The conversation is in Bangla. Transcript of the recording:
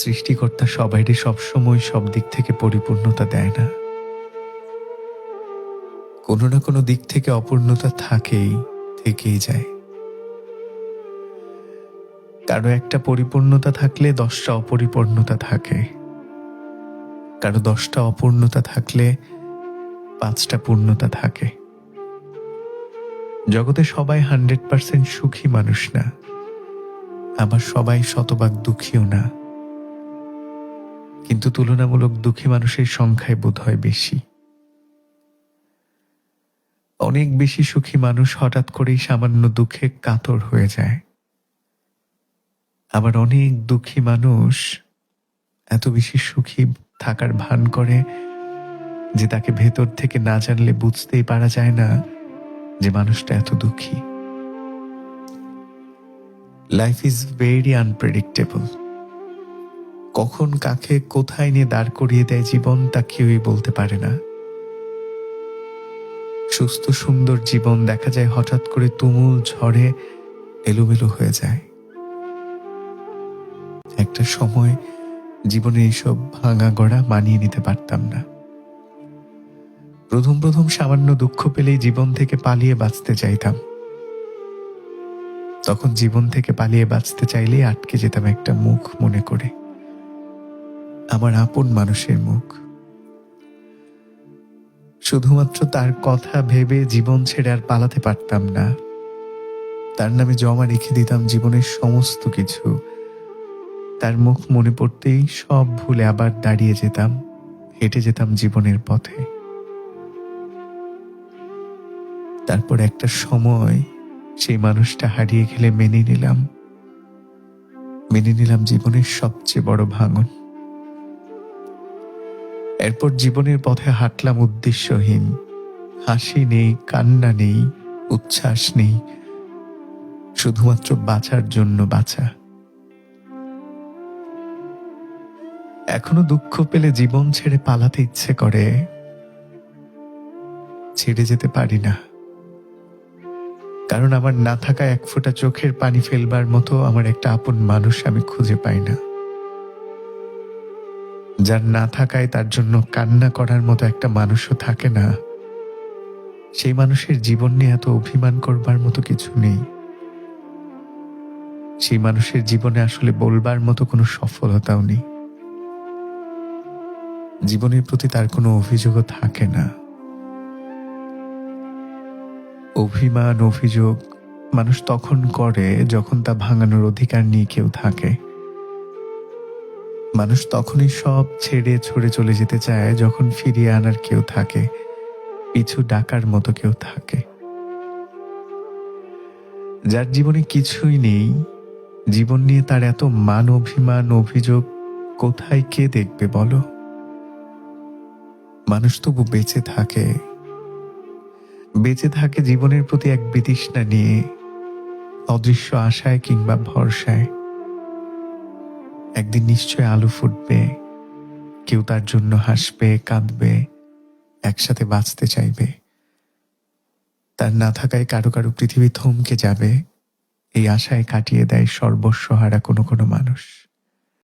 সৃষ্টিকর্তা সবাইকে সবসময় সব দিক থেকে পরিপূর্ণতা দেয় না। কোনো না কোনো দিক থেকে অপূর্ণতা থেকেই যায়। কারো একটা পরিপূর্ণতা থাকলে 10টা অপরিপূর্ণতা থাকে, কারো 10টা অপূর্ণতা থাকলে 5টা পূর্ণতা থাকে। জগতে সবাই 100% সুখী মানুষ না, আবার সবাই শতভাগ দুঃখীও না, কিন্তু তুলনামূলক দুঃখী মানুষের সংখ্যায় বোধহয় বেশি। অনেক বেশি সুখী মানুষ হঠাৎ করেই সামান্য দুঃখে কাতর হয়ে যায়, আবার অনেক দুঃখী মানুষ এত বেশি সুখী থাকার ভান করে যে তাকে ভেতর থেকে না জানলে বুঝতেই পারা যায় না যে মানুষটা এত দুঃখী। Life is very unpredictable. কখন কাকে কোথায় নিয়ে দাঁড় করিয়ে দেয় জীবন তা কেউই বলতে পারে না। সুস্থ সুন্দর জীবন দেখা যায় হঠাৎ করে তুমুল ঝড়ে এলোমেলো হয়ে যায়। একটা সময় জীবনে এইসব ভাঙা গড়া মানিয়ে নিতে পারতাম না। প্রথম প্রথম সামান্য দুঃখ পেলেই জীবন থেকে পালিয়ে বাঁচতে চাইতাম। তখন জীবন থেকে পালিয়ে বাঁচতে চাইলেই আটকে যেতাম একটা মুখ মনে করে, আমার আপন মানুষের মুখ। শুধুমাত্র তার কথা ভেবে জীবন ছেড়ে আর পালাতে পারতাম না। তার নামে জমা রেখে দিতাম জীবনের সমস্ত কিছু। তার মুখ মনে পড়তেই সব ভুলে আবার দাঁড়িয়ে যেতাম, হেঁটে যেতাম জীবনের পথে। তারপর একটা সময় সেই মানুষটা হারিয়ে গেলে মেনে নিলাম জীবনের সবচেয়ে বড় ভাঙন। এরপর জীবনের পথে হাঁটলাম উদ্দেশ্যহীন। হাসি নেই, কান্না নেই, উচ্ছ্বাস নেই, শুধুমাত্র বাঁচার জন্য বাঁচা। এখনো দুঃখ পেলে জীবন ছেড়ে পালাতে ইচ্ছে করে, ছেড়ে যেতে পারি না। কারণ আমার না থাকা এক ফোঁটা চোখের পানি ফেলবার মতো আমার একটা আপন মানুষ আমি খুঁজে পাই না। যার না থাকায় তার জন্য কান্না করার মতো একটা মানুষও থাকে না, সেই মানুষের জীবন নিয়ে এত অভিমান করবার মতো কিছু নেই। সেই মানুষের জীবনে আসলে বলবার মতো কোনো সফলতাও নেই। জীবনের প্রতি তার কোনো অভিযোগও থাকে না। অভিমান, অভিযোগ মানুষ তখন করে যখন তা ভাঙানোর অধিকার নিয়ে কেউ থাকে। মানুষ তখনই সব ছেড়ে ছুড়ে চলে যেতে চায় যখন ফিরিয়ে আনার কেউ থাকে, পিছু ডাকার মতো কেউ থাকে। যার জীবনে কিছুই নেই, জীবন নিয়ে তার এত মান অভিমান অভিযোগ কোথায় কে দেখবে বলো? মানুষ তবু বেঁচে থাকে জীবনের প্রতি এক বিতৃষ্ণা নিয়ে, অদৃশ্য আশায় কিংবা ভরসায়। একদিন নিশ্চয় আলো ফুটবে, কেউ তার জন্য হাসবে, কাঁদবে, একসাথে বাঁচতে চাইবে। তার না থাকায় কারো কারো পৃথিবী থমকে যাবে, এই আশায় কাটিয়ে দেয় সর্বস্ব হারা কোনো কোনো মানুষ।